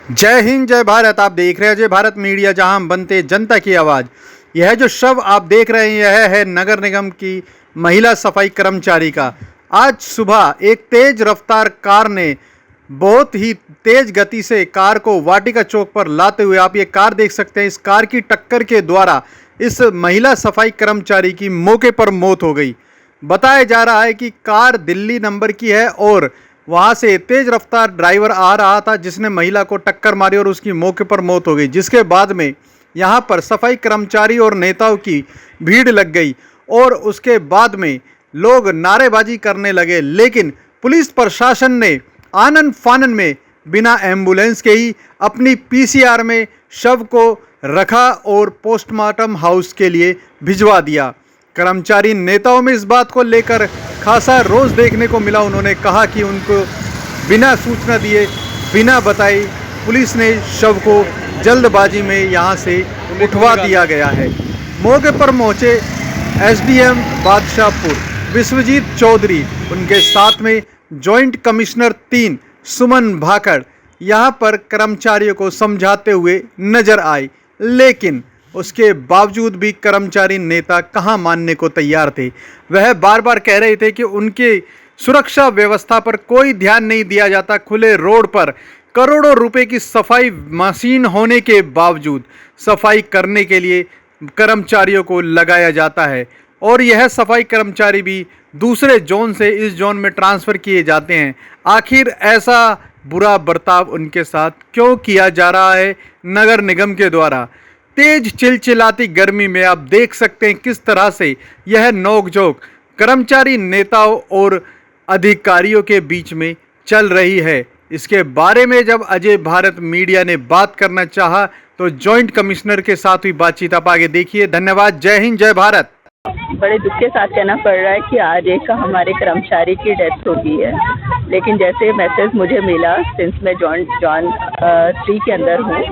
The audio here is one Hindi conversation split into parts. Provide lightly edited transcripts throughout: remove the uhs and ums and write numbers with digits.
जय हिंद जय भारत। आप देख रहे हैं जय भारत मीडिया, जहां हम बनते जनता की आवाज़। यह जो शव आप देख रहे हैं यह है नगर निगम की महिला सफाई कर्मचारी का। आज सुबह एक तेज रफ्तार कार ने बहुत ही तेज गति से कार को वाटिका चौक पर लाते हुए, आप ये कार देख सकते हैं, इस कार की टक्कर के द्वारा इस महिला सफाई कर्मचारी की मौके पर मौत हो गई। बताया जा रहा है कि कार दिल्ली नंबर की है और वहां से तेज रफ्तार ड्राइवर आ रहा था जिसने महिला को टक्कर मारी और उसकी मौके पर मौत हो गई। जिसके बाद में यहां पर सफाई कर्मचारी और नेताओं की भीड़ लग गई और उसके बाद में लोग नारेबाजी करने लगे, लेकिन पुलिस प्रशासन ने आनन फानन में बिना एम्बुलेंस के ही अपनी पीसीआर में शव को रखा और पोस्टमार्टम हाउस के लिए भिजवा दिया। कर्मचारी नेताओं में इस बात को लेकर खासा रोष देखने को मिला। उन्होंने कहा कि उनको बिना सूचना दिए, बिना बताए पुलिस ने शव को जल्दबाजी में यहां से उठवा दिया गया है। मौके पर पहुंचे एसडीएम बादशाहपुर विश्वजीत चौधरी, उनके साथ में जॉइंट कमिश्नर 3 सुमन भाकड़ यहां पर कर्मचारियों को समझाते हुए नजर आए, लेकिन उसके बावजूद भी कर्मचारी नेता कहां मानने को तैयार थे। वह बार बार कह रहे थे कि उनके सुरक्षा व्यवस्था पर कोई ध्यान नहीं दिया जाता। खुले रोड पर करोड़ों रुपए की सफाई मशीन होने के बावजूद सफाई करने के लिए कर्मचारियों को लगाया जाता है और यह सफाई कर्मचारी भी दूसरे जोन से इस जोन में ट्रांसफ़र किए जाते हैं। आखिर ऐसा बुरा बर्ताव उनके साथ क्यों किया जा रहा है नगर निगम के द्वारा? तेज चिलचिलाती गर्मी में आप देख सकते हैं किस तरह से यह नोकझोंक कर्मचारी नेताओं और अधिकारियों के बीच में चल रही है। इसके बारे में जब अजय भारत मीडिया ने बात करना चाहा तो जॉइंट कमिश्नर के साथ हुई बातचीत आप आगे देखिए। धन्यवाद। जय हिंद जय भारत। बड़े दुख के साथ कहना पड़ रहा है कि आज एक हमारे कर्मचारी की डेथ हो गई है, लेकिन जैसे मैसेज मुझे मिला, सिंस मैं जॉन 3 के अंदर हूँ,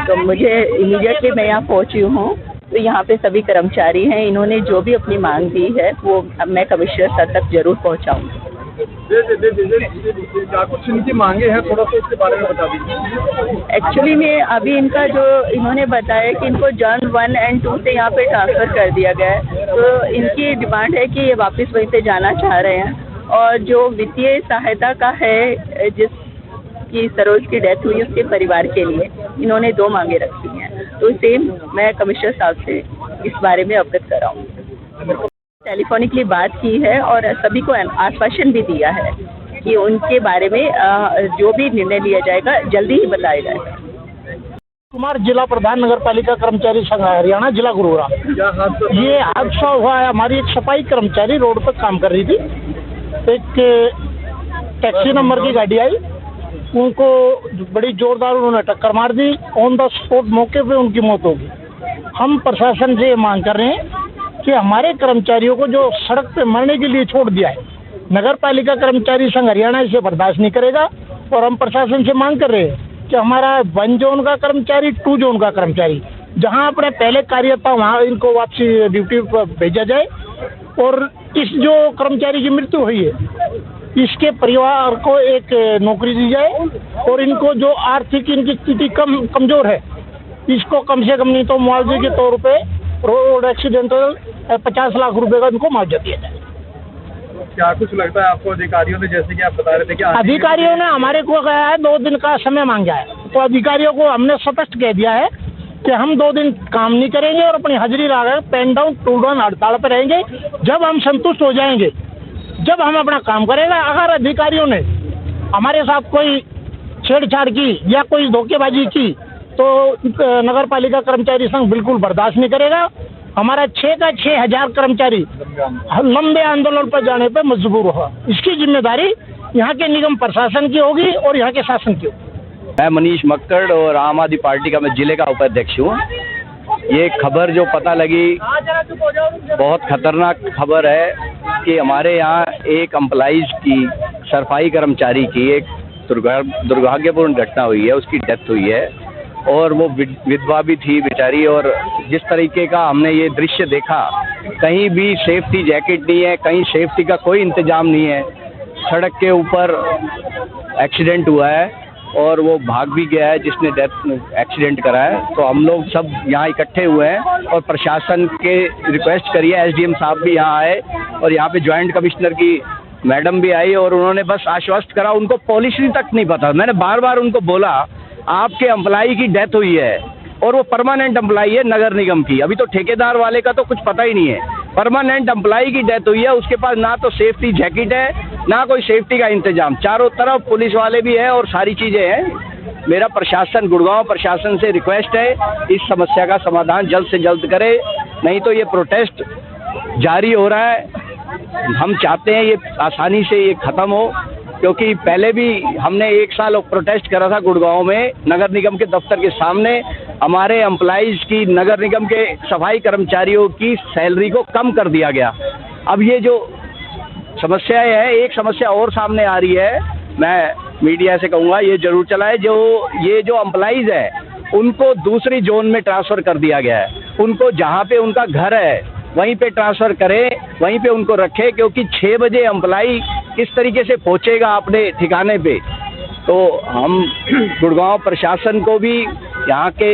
तो मुझे इमीडिएटली मैं यहाँ पहुँची हूँ। तो यहाँ पे सभी कर्मचारी हैं, इन्होंने जो भी अपनी मांग दी है वो मैं कमिश्नर सर तक जरूर पहुँचाऊँगी। कुछ इनकी मांगे हैं, थोड़ा सा इसके बारे में बता दीजिए। एक्चुअली में अभी इनका जो इन्होंने बताया कि इनको जॉन 1 और 2 से यहाँ पे ट्रांसफ़र कर दिया गया है, तो इनकी डिमांड है कि ये वापस वहीं पे जाना चाह रहे हैं। और जो वित्तीय सहायता का है, जिसकी सरोज की डेथ हुई उसके परिवार के लिए इन्होंने 2 मांगे रखी हैं, तो सेम मैं कमिश्नर साहब से इस बारे में अवगत कराऊँगी। टेलीफोनिकली बात की है और सभी को आश्वासन भी दिया है कि उनके बारे में जो भी निर्णय लिया जाएगा जल्दी ही बताया जाएगा। कुमार, जिला प्रधान नगर पालिका कर्मचारी संघ हरियाणा, जिला गुरुग्राम। ये हादसा हुआ है, हमारी एक सफाई कर्मचारी रोड पर काम कर रही थी, एक टैक्सी नंबर की गाड़ी आई, उनको बड़ी जोरदार उन्होंने टक्कर मार दी। ऑन द स्पॉट मौके पे उनकी मौत हो गई। हम प्रशासन से मांग कर रहे हैं कि हमारे कर्मचारियों को जो सड़क पे मरने के लिए छोड़ दिया है, नगर पालिका कर्मचारी संघ हरियाणा इसे बर्दाश्त नहीं करेगा। और हम प्रशासन से मांग कर रहे हैं कि हमारा 1 जोन का कर्मचारी, 2 जोन का कर्मचारी, जहां अपने पहले कार्य था वहां इनको वापसी ड्यूटी पर भेजा जाए। और इस जो कर्मचारी की मृत्यु हुई है, इसके परिवार को एक नौकरी दी जाए और इनको जो आर्थिक इनकी स्थिति कमजोर है, इसको कम से कम नहीं तो मुआवजे के तौर पर रोड एक्सीडेंटल 50 लाख रुपए का इनको मुआवजा दिया जाए। क्या कुछ लगता है आपको अधिकारियों ने, जैसे कि आप बता रहे थे कि अधिकारियों ने हमारे को कहा है 2 दिन का समय मांगा है, तो अधिकारियों को हमने स्पष्ट कह दिया है कि हम 2 दिन काम नहीं करेंगे और अपनी हाजिरी लगाकर पेन डाउन टू डाउन हड़ताल पर रहेंगे। जब हम संतुष्ट हो जाएंगे, जब हम अपना काम करेगा। अगर अधिकारियों ने हमारे साथ कोई छेड़छाड़ की या कोई धोखेबाजी की तो नगर पालिका कर्मचारी संघ बिल्कुल बर्दाश्त नहीं करेगा। हमारा 6 का 6,000 कर्मचारी लंबे आंदोलन पर जाने पर मजबूर हुआ। इसकी जिम्मेदारी यहाँ के निगम प्रशासन की होगी और यहाँ के शासन की होगी। मैं मनीष मक्कड़ और आम आदमी पार्टी का मैं जिले का उपाध्यक्ष हूँ। ये खबर जो पता लगी बहुत खतरनाक खबर है कि हमारे यहाँ एक एम्प्लॉइज की, सफाई कर्मचारी की एक दुर्भाग्यपूर्ण घटना हुई है, उसकी डेथ हुई है और वो विधवा भी थी बेचारी। और जिस तरीके का हमने ये दृश्य देखा, कहीं भी सेफ्टी जैकेट नहीं है, कहीं सेफ्टी का कोई इंतजाम नहीं है। सड़क के ऊपर एक्सीडेंट हुआ है और वो भाग भी गया है जिसने एक्सीडेंट करा है। तो हम लोग सब यहाँ इकट्ठे हुए हैं और प्रशासन के रिक्वेस्ट करिए, एसडीएम साहब भी यहाँ आए और यहाँ पे ज्वाइंट कमिश्नर की मैडम भी आई और उन्होंने बस आश्वस्त करा, उनको पॉलिसी तक नहीं पता। मैंने बार बार उनको बोला आपके एम्प्लॉई की डेथ हुई है और वो परमानेंट एम्प्लॉई है नगर निगम की, अभी तो ठेकेदार वाले का तो कुछ पता ही नहीं है। परमानेंट एम्प्लॉई की डेथ हुई है, उसके पास ना तो सेफ्टी जैकेट है ना कोई सेफ्टी का इंतजाम, चारों तरफ पुलिस वाले भी हैं और सारी चीज़ें हैं। मेरा प्रशासन, गुड़गांव प्रशासन से रिक्वेस्ट है इस समस्या का समाधान जल्द से जल्द करे, नहीं तो ये प्रोटेस्ट जारी हो रहा है। हम चाहते हैं ये आसानी से ये ख़त्म हो, क्योंकि पहले भी हमने 1 साल प्रोटेस्ट करा था गुड़गांव में नगर निगम के दफ्तर के सामने। हमारे एम्प्लॉइज़ की, नगर निगम के सफाई कर्मचारियों की सैलरी को कम कर दिया गया। अब ये जो समस्या है, एक समस्या और सामने आ रही है, मैं मीडिया से कहूँगा ये जरूर चलाए, ये जो एम्प्लॉइज़ है उनको दूसरी जोन में ट्रांसफ़र कर दिया गया है। उनको जहाँ पे उनका घर है वहीं पे ट्रांसफ़र करें, वहीं पे उनको रखें, क्योंकि 6 बजे एम्प्लॉई किस तरीके से पहुँचेगा अपने ठिकाने पे। तो हम गुड़गांव प्रशासन को भी यहाँ के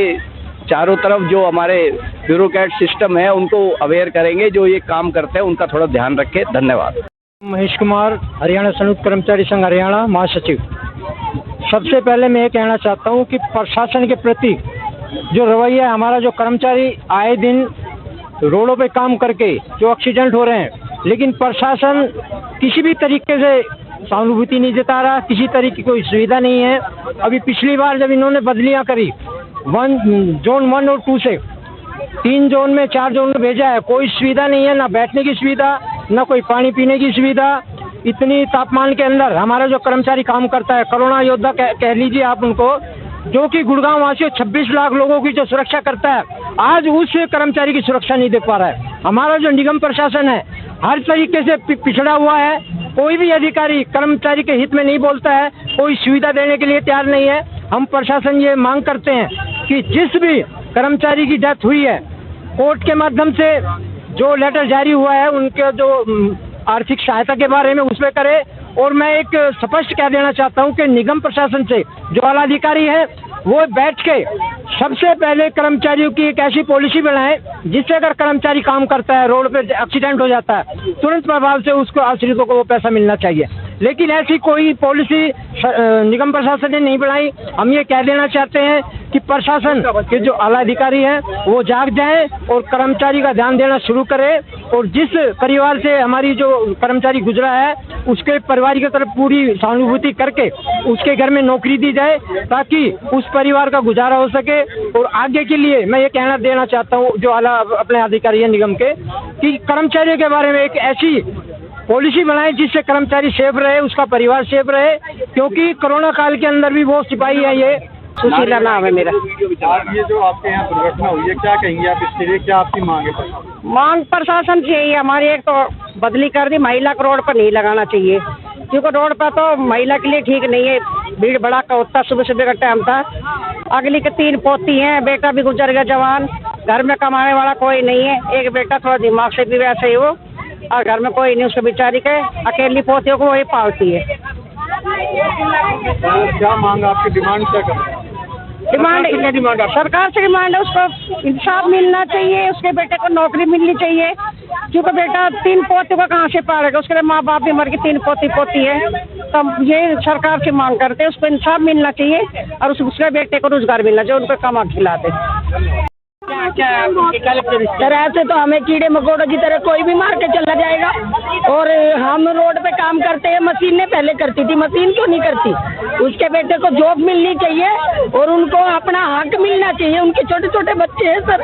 चारों तरफ जो हमारे ब्यूरोक्रेट सिस्टम है उनको अवेयर करेंगे, जो ये काम करते हैं उनका थोड़ा ध्यान रखें। धन्यवाद। महेश कुमार, हरियाणा संयुक्त कर्मचारी संघ हरियाणा महासचिव। सबसे पहले मैं ये कहना चाहता हूँ कि प्रशासन के प्रति जो रवैया, हमारा जो कर्मचारी आए दिन रोडों पे काम करके जो एक्सीडेंट हो रहे हैं, लेकिन प्रशासन किसी भी तरीके से सहानुभूति नहीं जता रहा, किसी तरीके की कोई सुविधा नहीं है। अभी पिछली बार जब इन्होंने बदलियां करी जोन 1 और 2 से 3 जोन में 4 जोन में भेजा है, कोई सुविधा नहीं है, ना बैठने की सुविधा, ना कोई पानी पीने की सुविधा। इतनी तापमान के अंदर हमारा जो कर्मचारी काम करता है, कोरोना योद्धा कह लीजिए आप उनको, जो कि गुड़गांव वासियों 26 लाख लोगों की जो सुरक्षा करता है, आज उस कर्मचारी की सुरक्षा नहीं दे पा रहा है। हमारा जो निगम प्रशासन है हर तरीके से पिछड़ा हुआ है। कोई भी अधिकारी कर्मचारी के हित में नहीं बोलता है, कोई सुविधा देने के लिए तैयार नहीं है। हम प्रशासन ये मांग करते हैं कि जिस भी कर्मचारी की डेथ हुई है, कोर्ट के माध्यम से जो लेटर जारी हुआ है उनके जो आर्थिक सहायता के बारे में उसमें करे। और मैं एक स्पष्ट कह देना चाहता हूं कि निगम प्रशासन से जो आला अधिकारी है वो बैठ के सबसे पहले कर्मचारियों की एक ऐसी पॉलिसी बनाए जिससे अगर कर्मचारी काम करता है, रोड पे एक्सीडेंट हो जाता है, तुरंत प्रभाव से उसको आश्रितों को वो पैसा मिलना चाहिए। लेकिन ऐसी कोई पॉलिसी निगम प्रशासन ने नहीं बनाई। हम ये कह देना चाहते हैं कि प्रशासन के जो आला अधिकारी हैं वो जाग जाएं और कर्मचारी का ध्यान देना शुरू करें। और जिस परिवार से हमारी जो कर्मचारी गुजरा है उसके परिवार की तरफ पूरी सहानुभूति करके उसके घर में नौकरी दी जाए, ताकि उस परिवार का गुजारा हो सके। और आगे के लिए मैं ये कहना देना चाहता हूँ जो आला अपने अधिकारी हैं निगम के, कि कर्मचारियों के बारे में एक ऐसी पॉलिसी बनाए जिससे कर्मचारी सेफ रहे, उसका परिवार सेफ रहे, क्योंकि कोरोना काल के अंदर भी वो सिपाही है। ये सुशीला नाम है मेरा। ये जो आपके यहाँ दुर्घटना हुई है, क्या कहेंगे आप इसके लिए, क्या आपकी मांग है? मांग प्रशासन से यही है हमारी, एक तो बदली कर दी, महिला को रोड पर नहीं लगाना चाहिए, क्योंकि रोड पर तो महिला के लिए ठीक नहीं है। भीड़ भड़ाका होता, सुबह सुबह का टाइम था। अगली के 3 पोती हैं, बेटा भी गुजर गया जवान, घर में कमाने वाला कोई नहीं है। एक बेटा थोड़ा दिमाग से भी वैसे ही वो, और घर में कोई नहीं, उसको बेचारी के अकेली पोतियों को वही पालती है। क्या मांग आपकी, डिमांड क्या कर? डिमांड सरकार से डिमांड है, उसको इंसाफ मिलना चाहिए, उसके बेटे को नौकरी मिलनी चाहिए, क्योंकि बेटा 3 पोतियों को कहाँ से पालेगा, उसके माँ बाप भी मर के 3 पोती है। तो ये सरकार से मांग करते हैं, उसको इंसाफ मिलना चाहिए और उसके बेटे को रोजगार मिलना चाहिए, उनको कमा खिलाते। सर ऐसे तो हमें कीड़े मकोड़ों की तरह कोई भी मार के चला जाएगा। और हम रोड पे काम करते हैं, मशीन ने पहले करती थी, मशीन क्यों नहीं करती? उसके बेटे को जॉब मिलनी चाहिए और उनको अपना हक मिलना चाहिए। उनके छोटे छोटे बच्चे हैं सर,